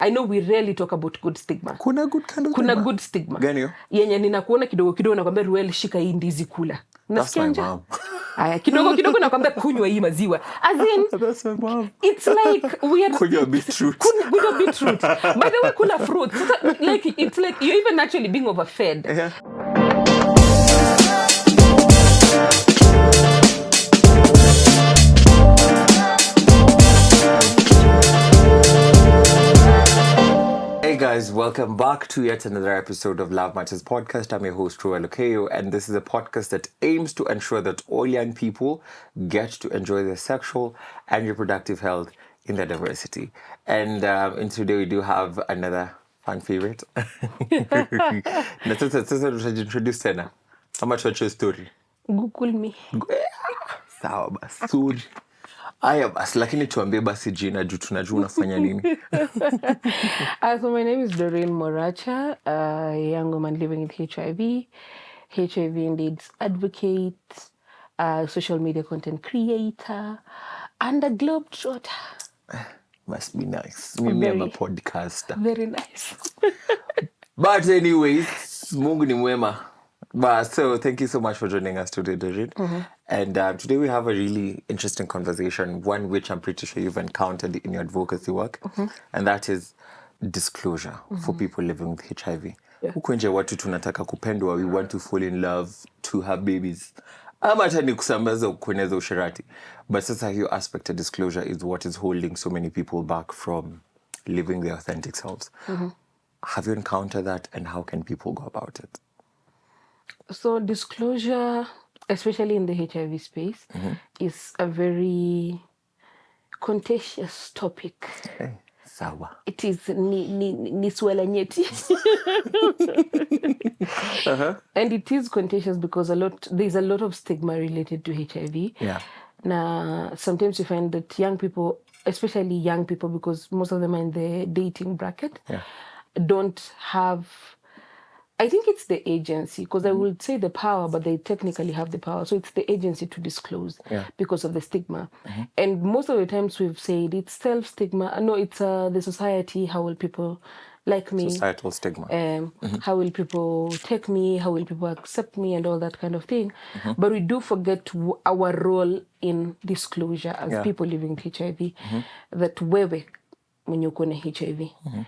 I know we rarely talk about good stigma. Kuna good kind of Kuna good stigma. Gani hiyo? Yenye ninakuona kidogo nakwambia Ruel shika hii ndizi kula. Unasikia nje? That's my mom. Aya kidogo nakwambia kunywa hii maziwa. As in That's my mom. it's like we are Kunywa beetroot. Kunywa beetroot. By the way, kula fruits. Like it's like you're even actually being overfed. Yeah. Hey guys, welcome back to yet another episode of Love Matters Podcast. I'm your host, Ruel Okeo, and this is a podcast that aims to ensure that all young people get to enjoy their sexual and reproductive health in their diversity. And today we do have another fan favorite. Na sasa tutajiintroduce tena. Ama tuache story. Google me. Sawa basi. Story. Aya basi, lakini tuambie basi jina juu tunajua unafanya nini. So my name is Doreen Moracha, a young woman living with HIV and AIDS advocate, social media content creator, and a globetrotter. Must be nice. Mimi am a podcaster. Very nice. But anyways, Mungu ni mwema. But so thank you so much for joining us today, Doreen. Mm-hmm. And today we have a really interesting conversation, one which I'm pretty sure you've encountered in your advocacy work, mm-hmm. and that is disclosure mm-hmm. for people living with HIV. Huko nje watu tunataka kupendwa, we want to fall in love, to have babies. Ama hata ni kusambaza kueneza usherati. But sasa hiyo aspect of disclosure is what is holding so many people back from living their authentic selves. Mm-hmm. Have you encountered that, and how can people go about it? So disclosure, especially in the HIV space, mm-hmm. is a very contentious topic. Hey, sawa. It is ni swala nyeti. Uh-huh. And it is contentious because there's a lot of stigma related to HIV. Yeah. Now, sometimes you find that young people, especially young people, because most of them are in the dating bracket, don't have... I think it's the agency, because I would say the power, but they technically have the power. So it's the agency to disclose because of the stigma. Mm-hmm. And most of the times we've said it's self-stigma. No, it's the society. How will people like me? Societal stigma. Mm-hmm. How will people take me? How will people accept me? And all that kind of thing. Mm-hmm. But we do forget our role in disclosure as people living with HIV. Mm-hmm. That wewe when you're going to HIV. Mm-hmm.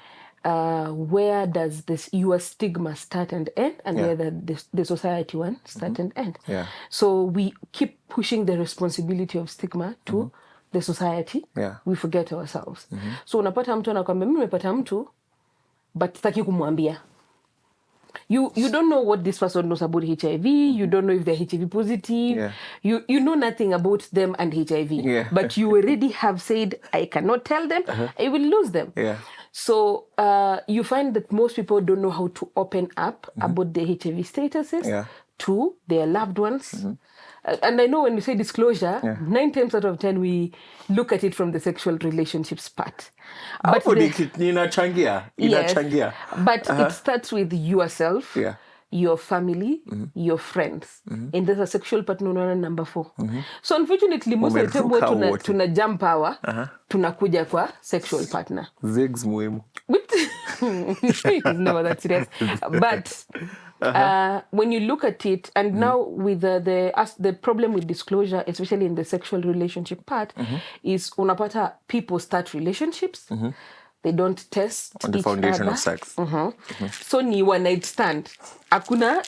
Where does your stigma start and end, and where the society one start and end. Yeah. So we keep pushing the responsibility of stigma to the society. Yeah. We forget ourselves. Mm-hmm. So unapata mtu anakuambia mimi nimepata mtu but sitaki kumwambia. You don't know what this person knows about HIV. You don't know if they're HIV positive. Yeah. You know nothing about them and HIV. Yeah. But you already have said, I cannot tell them. Uh-huh. I will lose them. Yeah. So you find that most people don't know how to open up about their HIV statuses to their loved ones. Mm-hmm. And I know when we say disclosure, 9 times out of 10 we look at it from the sexual relationships part. But inachangia. But it starts with yourself, your family, your friends. And there's a sexual partner number 4. So unfortunately, most of the time tuna jump power, tunakuja kwa sexual partner. Zigs muhimu. It's never that serious. But when you look at it, and now with the problem with disclosure, especially in the sexual relationship part, is unapata people start relationships. They don't test on the foundation of sex. So ni one night stand. Hakuna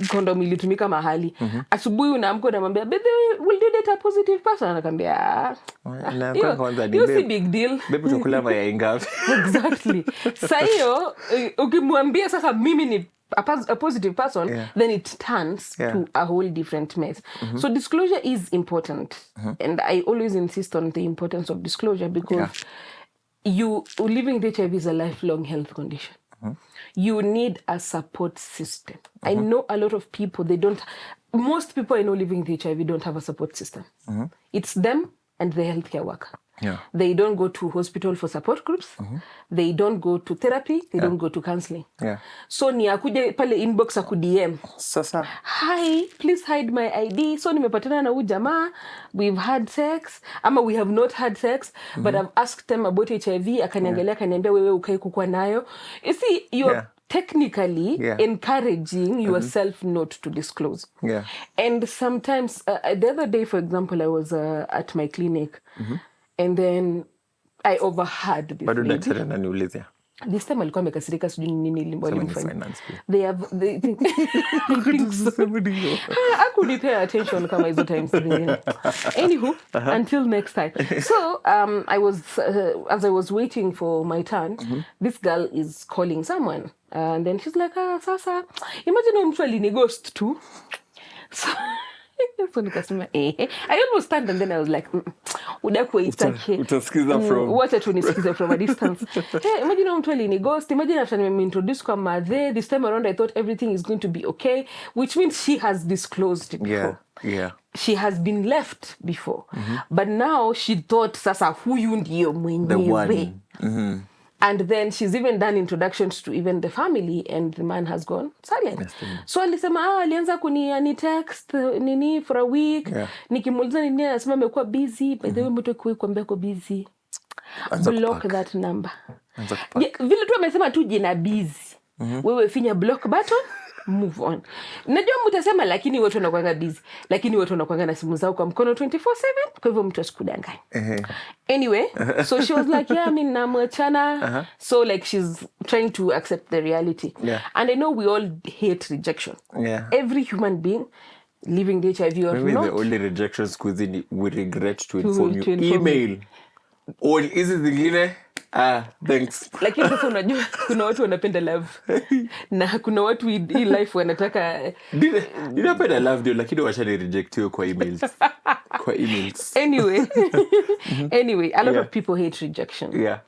condom ilitumika mahali. Asubuhi unaamka unamwambia, "Baby, will you date a positive person?" Anakuambia, "You see big deal." Baby tukula vya ingavi. Exactly. Sasa hiyo ukimwambia sasa mimi ni a positive person, then it turns to a whole different mess. So disclosure is important. And I always insist on the importance of disclosure because living with HIV is a lifelong health condition. You need a support system. I know a lot of people, most people I know living with HIV don't have a support system. It's them and the healthcare worker. They don't go to hospital for support groups. They don't go to therapy. They don't go to counseling. So ni akuje pale inbox akudm. Sasa. Hi, please hide my ID. So nimepatana na huyu jamaa. We've had sex. Ama we have not had sex. But I've asked them about HIV. Akaniangalia akaniambia wewe ukai kukua nayo. You see, you're technically encouraging yourself not to disclose. And sometimes, the other day, for example, I was at my clinic and then I overheard this lady. This time alikuwa amekasirika sijui nini walimfanya. They think so. Hakunipea attention kama hizo times zingine. Anywho, until next time. So, as I was waiting for my turn, this girl is calling someone. And then she's like, sasa, imagine mtu alinighost tu. So nikasema I almost stand and then I was like udaku itake wacha tu nisikize from a distance. Hey, imagine mtu alinighost. Imagine after me introduce kwa madhe, this time around I thought everything is going to be okay, which means she has disclosed before. She has been left before. But now she thought sasa huyu ndio mwenyewe. And then she's even done introductions to even the family and the man has gone silent. So alisema alianza kuni text nini for a week. Nikimuuliza nini anasema amekuwa busy. By the way mtu kuambia ko busy. Block that number. Vile tu amesema tu jina busy. Wewe finya block button. Move on. Najua mtasema lakini watu wanakuanga busy. Lakini watu wanakuanga na simu zao kwa mkono 24/7. Kwa hivyo mtu asikudanganye. Anyway, so she was like, yeah, I mean, namwachana. So like she's trying to accept the reality. And I know we all hate rejection. Every human being living the HIV or maybe not. The only rejection squeezing we regret to inform you. Email. Or is it zingine? Thanks. Lakini sasa unajua kuna watu wanapenda love. Na kuna watu hii life wanataka ninapenda love ndio lakini wacha ni reject hiyo kwa emails. Kwa emails. Anyway, a lot of people hate rejection.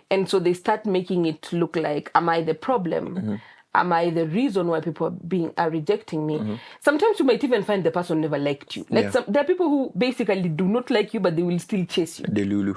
And so they start making it look like, am I the problem? Am I the reason why people are rejecting me? Sometimes you might even find the person never liked you. Like there are people who basically do not like you, but they will still chase you. Delulu.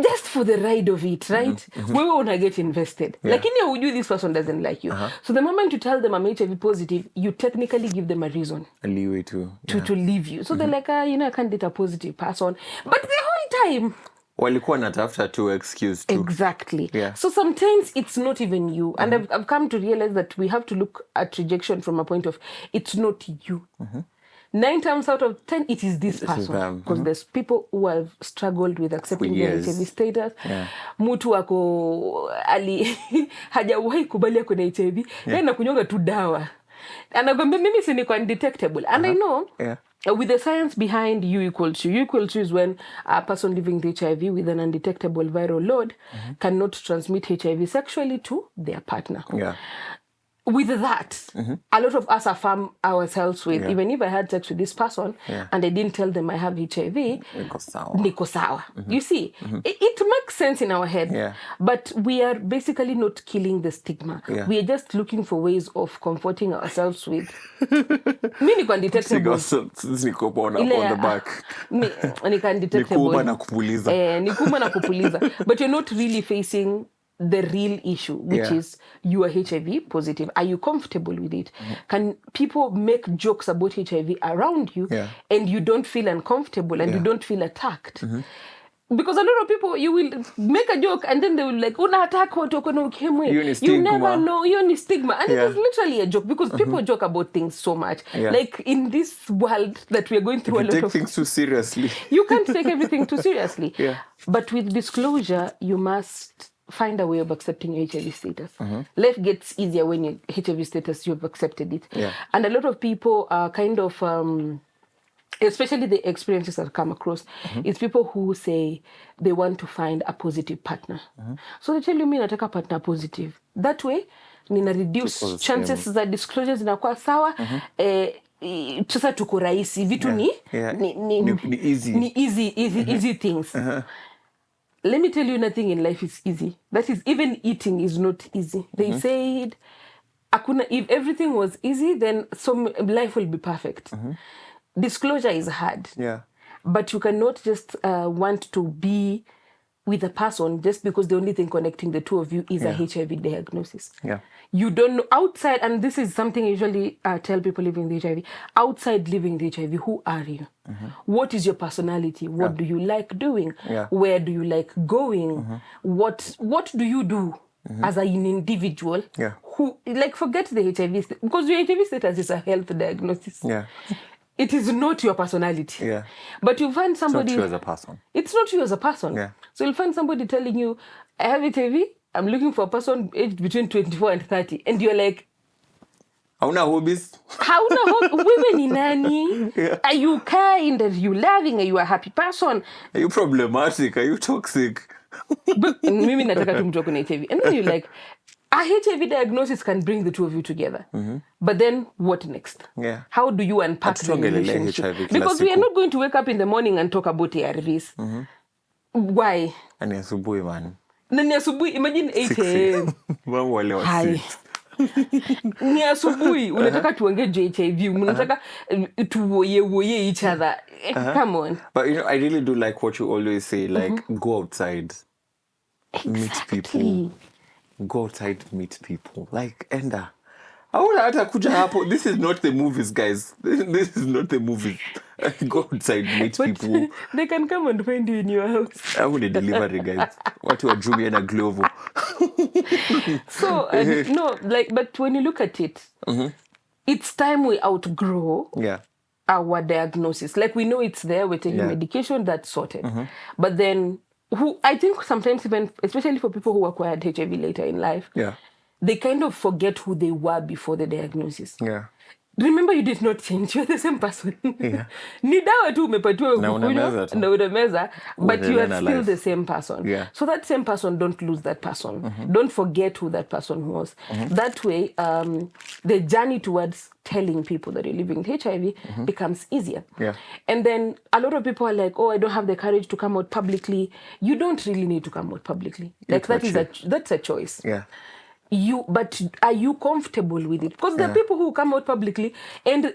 Just for the ride of it, right? Wewe una get invested. Lakini hujui this person doesn't like you. So the moment you tell them I'm HIV positive, you technically give them a reason. A leeway to leave you. So they're like, I can't date a positive person. But the whole time walikuwa natafuta to excuse too. Exactly. So sometimes it's not even you. And I've come to realize that we have to look at rejection from a point of it's not you. 9 times out of 10, it is this person. Because there's people who have struggled with accepting their HIV status. Mtu wako hajawahi kubali ako na HIV. Na kunyonga tu dawa. Anakwambia mimi si niko undetectable. And I know with the science behind U equals is when a person living with HIV with an undetectable viral load cannot transmit HIV sexually to their partner. With that, a lot of us affirm ourselves with, even if I had sex with this person and I didn't tell them I have HIV, niko sawa. You see, it makes sense in our head, but we are basically not killing the stigma. We are just looking for ways of comforting ourselves with. Mi niko undetectable. Niko on the back. Niko undetectable. Nikuma na kupuliza. But you're not really facing the real issue, which is you are HIV positive. Are you comfortable with it? Can people make jokes about HIV around you and you don't feel uncomfortable and you don't feel attacked? Because a lot of people, you will make a joke and then they will like, una attack watu wako na ukimwi. You never know. Hiyo ni stigma. And it is literally a joke because people joke about things so much. Like in this world that we are going through, if you take things too seriously. You can't take everything too seriously. But with disclosure, you must find a way of accepting your HIV status. Life gets easier when your HIV status, you've accepted it. And a lot of people are kind of, especially the experiences I've come across, it's people who say they want to find a positive partner. So they tell you, mi nataka partner positive. That way, nina reduce chances za disclosures zinakuwa sawa. Sasa tuko rahisi. Vitu ni easy things. Let me tell you, nothing in life is easy. That is, even eating is not easy. They said, if everything was easy, then life will be perfect. Disclosure is hard. but you cannot just want to be with a person just because the only thing connecting the two of you is a HIV diagnosis. Yeah. You don't know outside, and this is something I usually tell people living with HIV. Outside living with HIV, who are you? What is your personality? What do you like doing? Where do you like going? What do you do as an individual? Who, like, forget the HIV because your HIV status is a health diagnosis. It is not your personality. But you find somebody... It's not you as a person. It's not you as a person. So you'll find somebody telling you, I have HIV, I'm looking for a person aged between 24 and 30. And you're like... Hauna hobbies? Women ni nani? Are you kind? Are you loving? Are you a happy person? Are you problematic? Are you toxic? But mimi nataka tu mtu ako na HIV. And then you're like... A HIV diagnosis can bring the two of you together. But then what next? How do you unpack the relationship? Because we are not going to wake up in the morning and talk about ARVs. Why? Ani asubuhi man. Ni asubuhi, imagine 8 a.m. Wale wa Hi. Ni asubuhi, unataka tuongee HIV, unataka tuwoye each other. Come on. But you know, I really do like what you always say, like go outside, meet people. Go outside, meet people. Like, Enda. This is not the movies, guys. This is not the movies. Go outside, meet people. They can come and find you in your house. I want a delivery, guys. What you are Jumi and a Glovo. So, no, like, but when you look at it, it's time we outgrow our diagnosis. Like, we know it's there, we're taking medication, that's sorted. But then, I think sometimes even, especially for people who acquired HIV later in life, they kind of forget who they were before the diagnosis. Remember, you did not change. You're the same person. Ni dawa tu umepatiwa na unameza, but you are still the same person. So that same person, don't lose that person. Don't forget who that person was. That way, the journey towards telling people that you're living with HIV becomes easier. And then a lot of people are like, oh, I don't have the courage to come out publicly. You don't really need to come out publicly. Like that's a choice. But are you comfortable with it? Because there are people who come out publicly and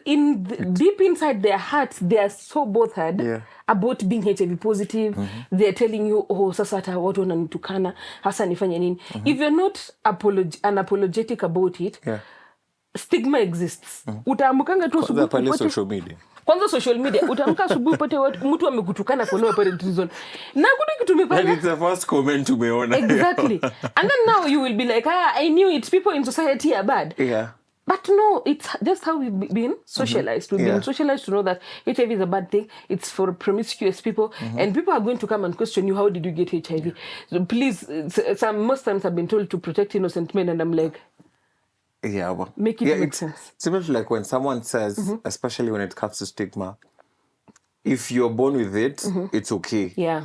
deep inside their hearts, they are so bothered about being HIV positive. They're telling you, oh, sasa hata watu wananitukana, hasa nifanye nini. If you're not unapologetic about it, stigma exists. Utaamukanga tu asubuhi pale social media. Kwanza social media, utaamka asubuhi pote mtu amekutukana for no apparent reason. Na kuna kitu umefanya. It's the first comment umeona. Exactly. And then now you will be like, I knew it. People in society are bad. But no, it's just how we've been socialized. We've been socialized to know that HIV is a bad thing. It's for promiscuous people. And people are going to come and question you, how did you get HIV? So please, most times I've been told to protect innocent men, and I'm like, make it make sense. Similar to like when someone says, especially when it comes to stigma, if you're born with it, it's okay.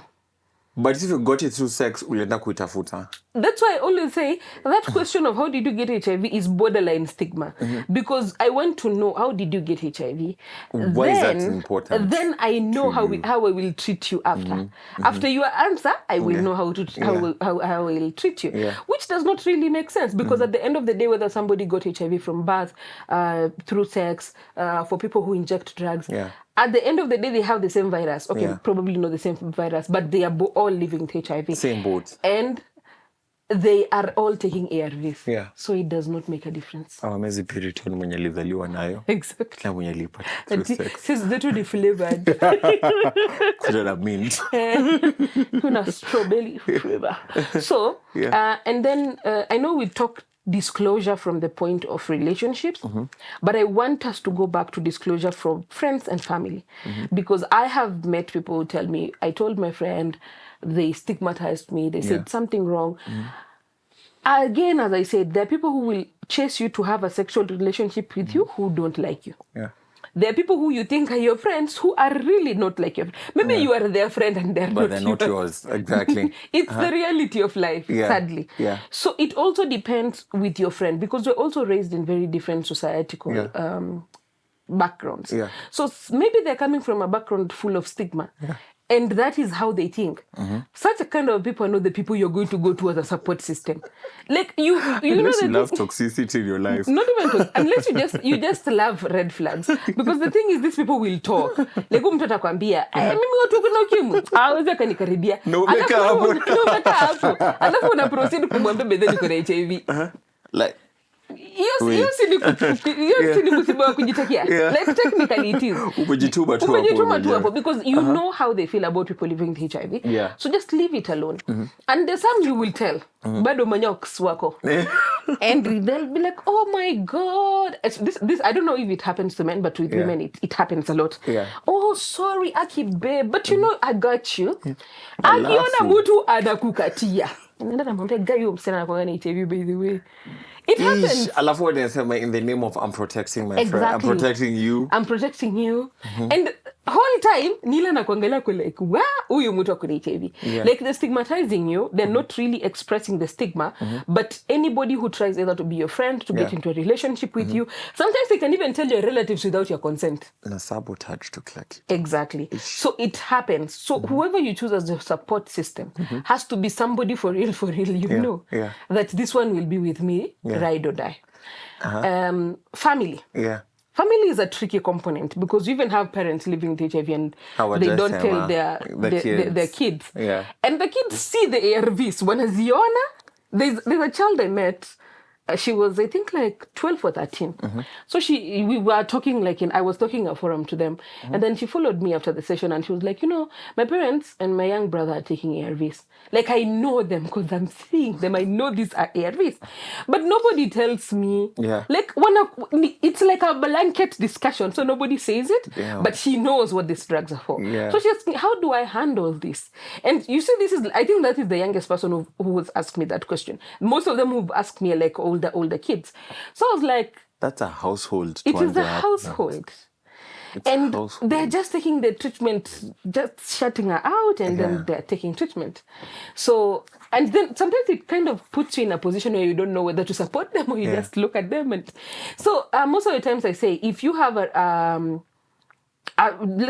But if you got it through sex, ulienda kuitafuta. That's why I always say that question of how did you get HIV is borderline stigma. Because I want to know, how did you get HIV? Why is that important? Then I know how I will treat you after. After your answer, I will know how I will treat you. Which does not really make sense, because at the end of the day, whether somebody got HIV from birth, through sex, for people who inject drugs, at the end of the day, they have the same virus. Okay, probably not the same virus, but they are all living with HIV. Same boat. And they are all taking ARVs. So it does not make a difference. Awamezi piriton mwenye alizaliwa nayo. Exactly. Na mwenye alipata through sex. Since the two flavored. Kuna na mint. Kuna strawberry flavor. So, and then I know we talked disclosure from the point of relationships, but I want us to go back to disclosure from friends and family, because I have met people who tell me, I told my friend, they stigmatized me, they said something wrong. Again, as I said, there are people who will chase you to have a sexual relationship with you who don't like you. There are people who you think are your friends who are really not like your friend. Maybe you are their friend and they're not yours. Exactly. It's the reality of life, sadly. So it also depends with your friend, because we're also raised in very different societal backgrounds. So maybe they're coming from a background full of stigma. And that is how they think. Such a kind of people are not the people you're going to go to as a support system. Like you unless know you love toxicity in your life. Not even unless you just love red flags. Because the thing is, these people will talk. Like mtu atakwambia, mimi watu kuna ukimwi. Hawezi akanikaribia. No umeka hapo. Alafu una proceed kumwambia bedhe niko na HIV. Like Hiyo si ni msiba wa kujitakia. Like technically it is. Umejituma tu hapo because you know how they feel about people living with HIV. Yeah. So just leave it alone. And there's some you will tell. Bado manyoks wako. And they'll be like, oh my God. This I don't know if it happens to men, but with women it happens a lot. Yeah. Oh, sorry, Aki babe, but you know I got you. Akiona mtu anakukatia. Nenda namwambia guy huyo msichana anakuwa na HIV by the way. It happens. Alafu wanasema in the name of I'm protecting my Exactly. friend. I'm protecting you. I'm protecting you. And whole time nila nakuangalia kwa like huyu mtu akuna HIV. Like they're stigmatizing you. They're not really expressing the stigma. But anybody who tries either to be your friend, to get into a relationship with you, sometimes they can even tell your relatives without your consent. Na sabotage to click. Exactly. So it happens. So whoever you choose as your support system has to be somebody for real, you know. Yeah. That this one will be with me, ride or die. Family. Yeah. Family is a tricky component because you even have parents living with HIV and they don't tell their kids. Yeah. And the kids see the ARVs. Wanaziona, there's a child I met. She was, I think, like 12 or 13. So we were talking I was talking a forum to them. And then she followed me after the session and she was like, you know, my parents and my young brother are taking ARVs. Like, I know them because I'm seeing them. I know these are ARVs. But nobody tells me. Yeah. Like, it's like a blanket discussion. So nobody says it. Yeah. But she knows what these drugs are for. Yeah. So she asked me, how do I handle this? And you see, I think that is the youngest person who has asked me that question. Most of them who've asked me, like, older kids. So I was like, that's a household. It is a household. And they're just taking the treatment, just shutting her out, and then they're taking treatment. So, and then sometimes it kind of puts you in a position where you don't know whether to support them or you just look at them. And so most of the times I say, if you have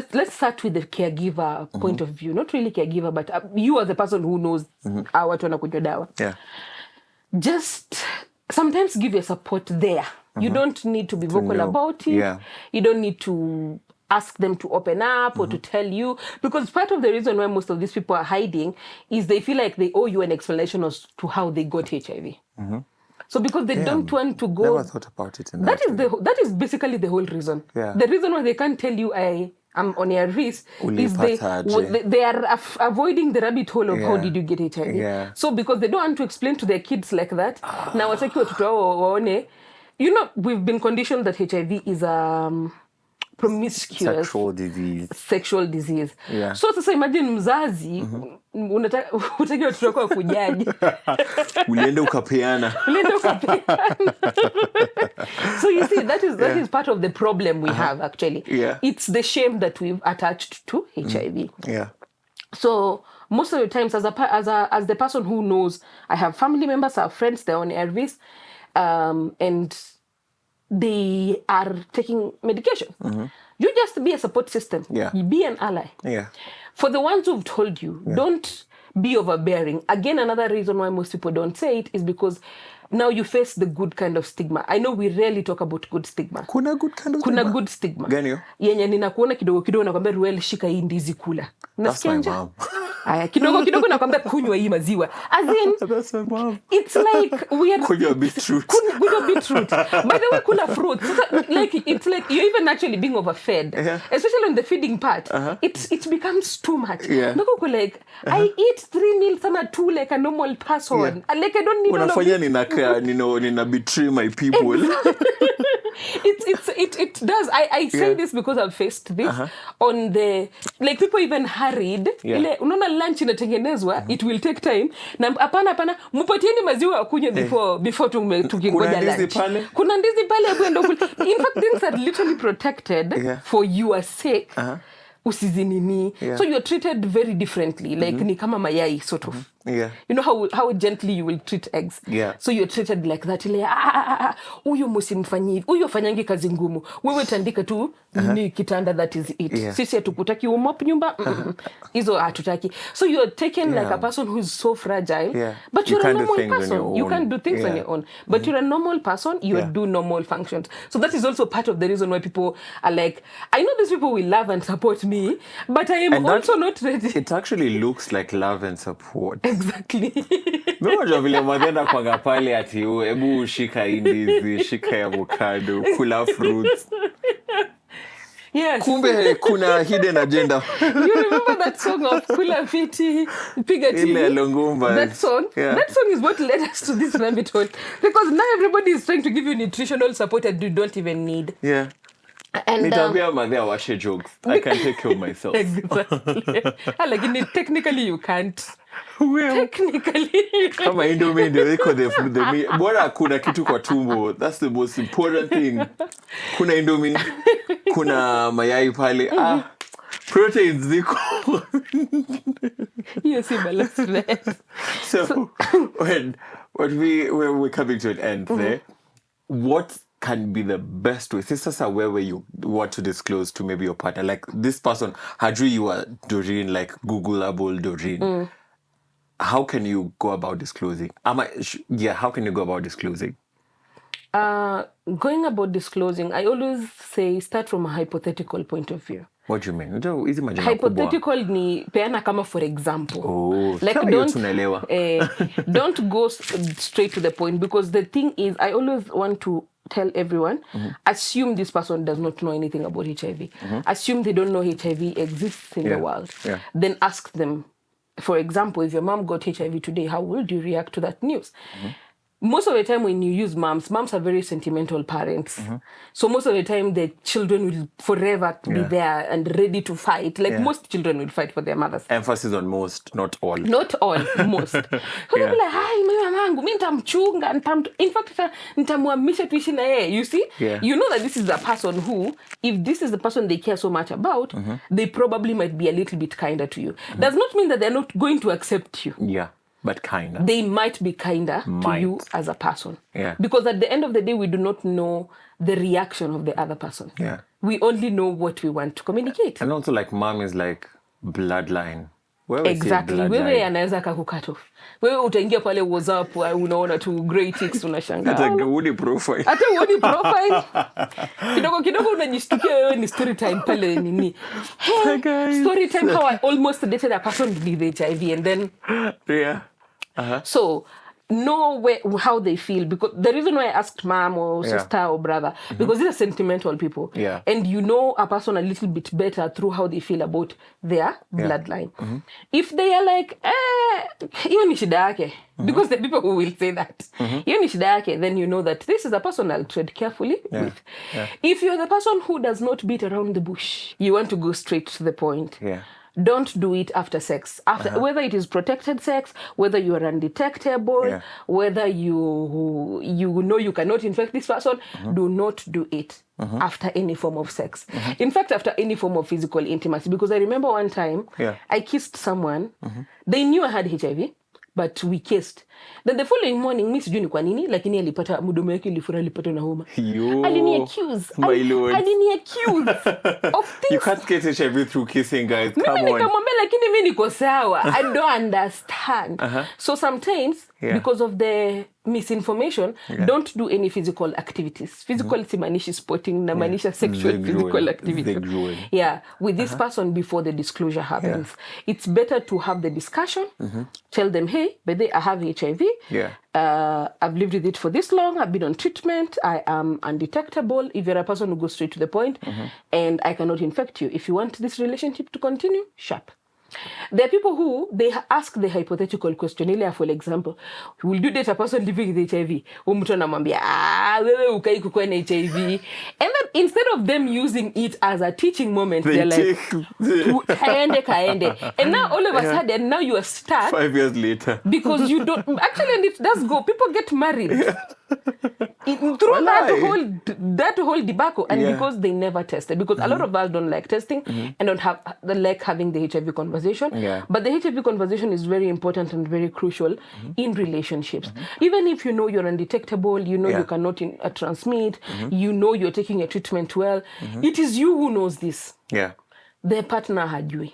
let's start with the caregiver point of view. Not really caregiver, but you as a person who knows watu wanakunywa dawa. Yeah. Just sometimes give your support there. You don't need to be vocal about it. Yeah. You don't need to ask them to open up or to tell you. Because part of the reason why most of these people are hiding is they feel like they owe you an explanation as to how they got HIV. So because they don't want to go... Never thought about it in that way. That is basically the whole reason. Yeah. The reason why they can't tell you I'm on ARVs is they are avoiding the rabbit hole of how did you get HIV. Yeah. So because they don't want to explain to their kids like that, now wataki watoto wao waone, you know, we've been conditioned that HIV is promiscuous sexual disease. Yeah. So sasa imagine mzazi unataka watoto wako wakujaje. Ulienda ukapeana. So you see, that is part of the problem we have actually. Yeah. It's the shame that we've attached to HIV. Yeah. So most of the times, as the person who knows, I have family members, I have friends, they're on ARVs, and they are taking medication. You just be a support system. Yeah. You be an ally. Yeah. For the ones who've told you, don't be overbearing. Again, another reason why most people don't say it is because now you face the good kind of stigma. I know we rarely talk about good stigma. Kuna good kind of stigma? Kuna good stigma. Gani hiyo? Yenye ninakuona kidogo nakwambia Ruel, shika hii ndizi kula. That's my mom. Aya, kidogo nakwambia kunywa hii maziwa. As in, that's my mom. It's like we are kunywa beetroot. Kunywa beetroot. By the way, kula fruits. It's like you're even actually being overfed. Especially on the feeding part. It becomes too much. Yeah. Like, I eat 3 meals ama 2 like a normal person. Like, I don't need all of Unafanya nina betray my people. It does. I say this because I've faced this on the, like, people even hurried. Ile unaona lunch inatengenezwa, it will take time. Na hapana mpatieni maziwa akunywe before tukingoja lunch. Kuna ndizi pale kwenda. In fact, things are literally protected for your sake. Usizinini. So you're treated very differently. Like ni kama mayai sort of. Yeah. You know how gently you will treat eggs. Yeah. So you're treated like that. Ile huyu msimfanyie hivi. Huyu afanyangi kazi ngumu. Wewe tandika tu ni kitanda, that is it. Yeah. Sisi hatukutaki umop nyumba. Hizo hatutaki. So you're taken like a person who is so fragile. Yeah. But you're a normal person. You can can't do things on your own. But you're a normal person. You do normal functions. So that is also part of the reason why people are like, I know these people will love and support me, but I am also not ready. It actually looks like love and support. Exactly. Mmoja vile mwadhenda kwa pale ati hebu shika indizi, shika avocado, kula fruits. Yes. Kumbe kuna hidden agenda. You remember that song of Kula Fiti, Piga TV? That song? Yeah. That song is what led us to this rabbit hole. Because now everybody is trying to give you nutritional support that you don't even need. Yeah. And Nitambia madhea washe jokes. I can take care of myself. Exactly. Like, technically you can't. Well, technically. Kama Indomie ndio iko the bora kuna kitu kwa tumbo. That's the most important thing. Kuna Indomie, kuna mayai pale. Proteins ziko. You see balance. So when we're coming to an end there, what can be the best way? This is where you want to disclose to maybe your partner. Like this person, Hadri, you are Doreen, like Googleable Doreen. How can you go about disclosing? How can you go about disclosing? Going about disclosing, I always say start from a hypothetical point of view. What do you mean? Hypothetical ni peana kama for example. Oh, like don't go straight to the point, because the thing is, I always want to tell everyone, assume this person does not know anything about HIV. Assume they don't know HIV exists in the world. Yeah. Then ask them, for example, if your mom got HIV today, how would you react to that news? Most of the time when you use moms are very sentimental parents. So most of the time the children will forever be there and ready to fight. Like most children will fight for their mothers. Emphasis on most, not all. Not all, most. So they'll be like, hi, mamangu, mi nitamchunga, in fact, nitamuamisha tuishi na yeye. You see? Yeah. You know that this is the person who, if this is the person they care so much about, they probably might be a little bit kinder to you. Does not mean that they're not going to accept you. Yeah. But kinder. They might be kinder to you as a person. Yeah. Because at the end of the day, we do not know the reaction of the other person. Yeah. We only know what we want to communicate. And also, like, mom is like bloodline. Exactly. Wewe anaweza kakukat off. Wewe utaingia pale WhatsApp, unaona tu grey ticks, unashangaa. Hata uoni profile. Kidogo unajishtukia wewe ni story time pale nini. Hey, story time how I almost dated a person with HIV, and then yeah. So know how they feel, because the reason why I asked mom or sister or brother, because these are sentimental people, and you know a person a little bit better through how they feel about their bloodline. If they are like, hiyo ni shida yake, because the people who will say that, hiyo ni shida yake, then you know that this is a person I'll tread carefully with. If you're the person who does not beat around the bush, you want to go straight to the point. Don't do it after sex. Whether it is protected sex, whether you are undetectable, whether you know you cannot infect this person, do not do it after any form of sex. In fact, after any form of physical intimacy. Because I remember one time, I kissed someone. They knew I had HIV, but we kissed. Then the following morning, mi sijui ni kwa nini, lakini alipata mdomo yake ilifura, alipata na homa. Alini-accuse. My lord. Alini-accuse of things. You can't get HIV through kissing, guys. Come on. Mimi nikamwambia lakini mimi niko sawa. I don't understand. So sometimes, because of the misinformation, don't do any physical activities. Physical simaanishi sporting, namaanisha sexual physical activity. Yeah, with this person before the disclosure happens. It's better to have the discussion. Tell them, hey, but I have HIV. I've lived with it for this long. I've been on treatment. I am undetectable. If you're a person who goes straight to the point, and I cannot infect you. If you want this relationship to continue, sharp. There are people who, they ask the hypothetical question. For example, will you date a person living with HIV? Mtu anamwambia, wewe ukai kukuwa na HIV. And then instead of them using it as a teaching moment, they're like, kaende. And now all of a sudden, now you are stuck. 5 years later. Because you don't, actually, and it does go. People get married. through that whole debacle, and because they never tested, because a lot of us don't like testing and don't have like having the HIV conversation. But the HIV conversation is very important and very crucial in relationships. Even if you know you're undetectable, you know you cannot transmit, you know you're taking a treatment well, it is you who knows this. Their partner hajui.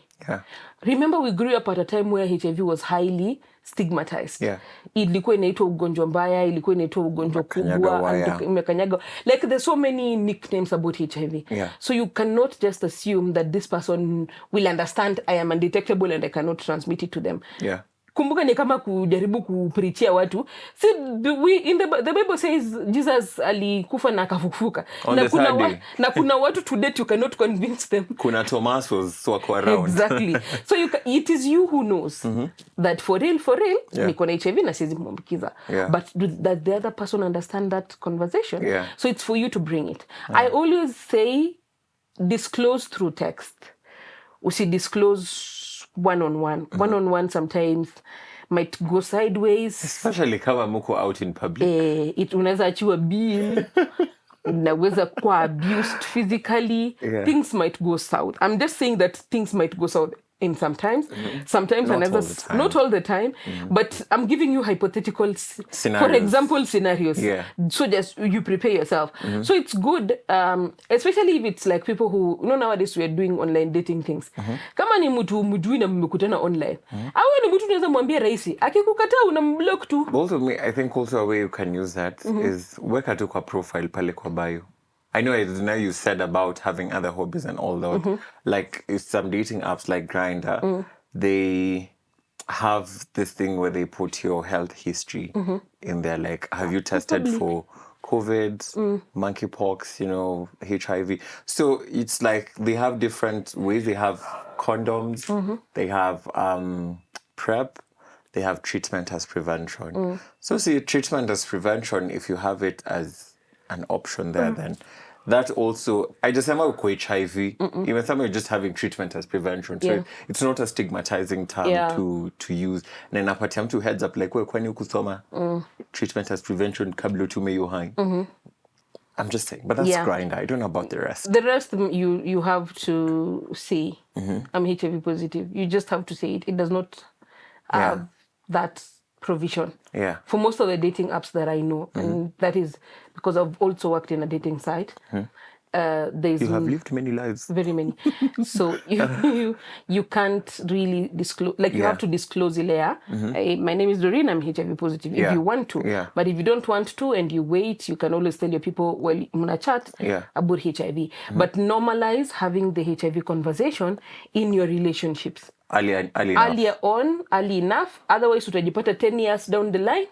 Remember, we grew up at a time where HIV was highly stigmatized. Ilikuwa inaitwa ugonjwa mbaya, ilikuwa inaitwa ugonjwa kubwa, imekanyaga. Like there's so many nicknames about HIV. So you cannot just assume that this person will understand I am undetectable and I cannot transmit it to them. Kumbuka ni kama kujaribu kuprichia watu. See, the Bible says Jesus alikufa na akafufuka. Na kuna watu to date you cannot convince them. Kuna Thomasos wako around. Exactly. So it is you who knows that for real, niko na HIV na siwezi kumwambukiza. But does the other person understand that conversation? So it's for you to bring it. I always say disclose through text. Usi-disclose one-on-one. One-on-one sometimes might go sideways. Especially kama muko out in public. Unaweza achiwa bill. Unaweza kuwa abused physically. Things might go south. I'm just saying that things might go south in sometimes. Sometimes not all the time. But I'm giving you hypothetical scenarios. For example, scenarios. So just you prepare yourself. So it's good, especially if it's like people who, nowadays we are doing online dating things. Kama ni mtu mjui na mmekutana online. Awe ni mtu unaweza mwambia rahisi. Akikukataa unamblock tu. Also, I think also a way you can use that is weka tu kwa profile pale kwa bio. I know now you said about having other hobbies and all that. Like some dating apps like Grindr, they have this thing where they put your health history in there. Like, have you tested for COVID, monkeypox, HIV? So it's like they have different ways. They have condoms, they have PrEP, they have treatment as prevention. So see, treatment as prevention, if you have it as an option there, then that also, I just remember with HIV, even some are just having treatment as prevention. So it's not a stigmatizing term to use. And then apatiam to heads up, like, when you kusoma treatment as prevention, kablo tume yo hai. I'm just saying, but that's Grindr. I don't know about the rest. The rest, you have to say, I'm HIV positive. You just have to say it. It does not have that provision for most of the dating apps that I know, and that is because I've also worked in a dating site. You have lived many lives, very many. So you can't really disclose, like you have to disclose ile my name is Doreen, I'm HIV positive if you want to, but if you don't want to and you wait, you can always tell your people, well, muna chat about HIV, but normalize having the HIV conversation in your relationships. Early enough. Otherwise, utajipata 10 years down the line,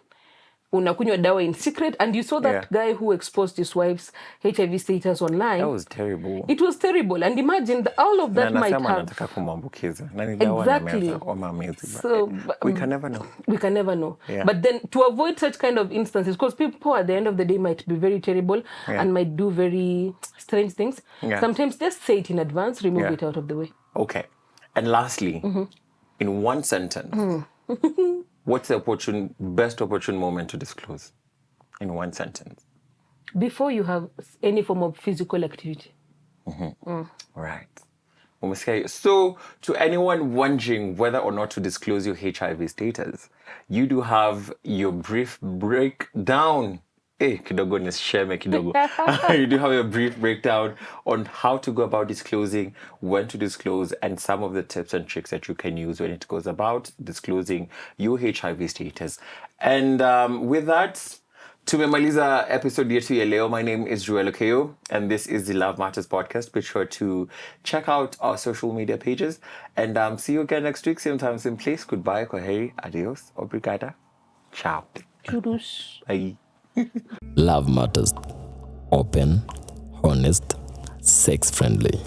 unakunywa dawa in secret. And you saw that guy who exposed his wife's HIV status online. That was terrible. It was terrible. And imagine all of that might have... Exactly. So, we can never know. We can never know. But then to avoid such kind of instances, because people at the end of the day might be very terrible and might do very strange things, sometimes just say it in advance, remove it out of the way. Okay. And lastly, in one sentence, what's the best opportune moment to disclose? In one sentence. Before you have any form of physical activity. Right. So, to anyone wondering whether or not to disclose your HIV status, you do have your brief breakdown. Kidogo nisheme kidogo. You do have a brief breakdown on how to go about disclosing, when to disclose, and some of the tips and tricks that you can use when it goes about disclosing your HIV status. And with that, tumemaliza episode yetu ya leo. My name is Joel Okeo, and this is the Love Matters podcast. Be sure to check out our social media pages, and see you again next week, same time, same place. Goodbye, kwaheri, adios, obrigada, ciao. Churus. Bye. Love Matters. Open, honest, sex friendly.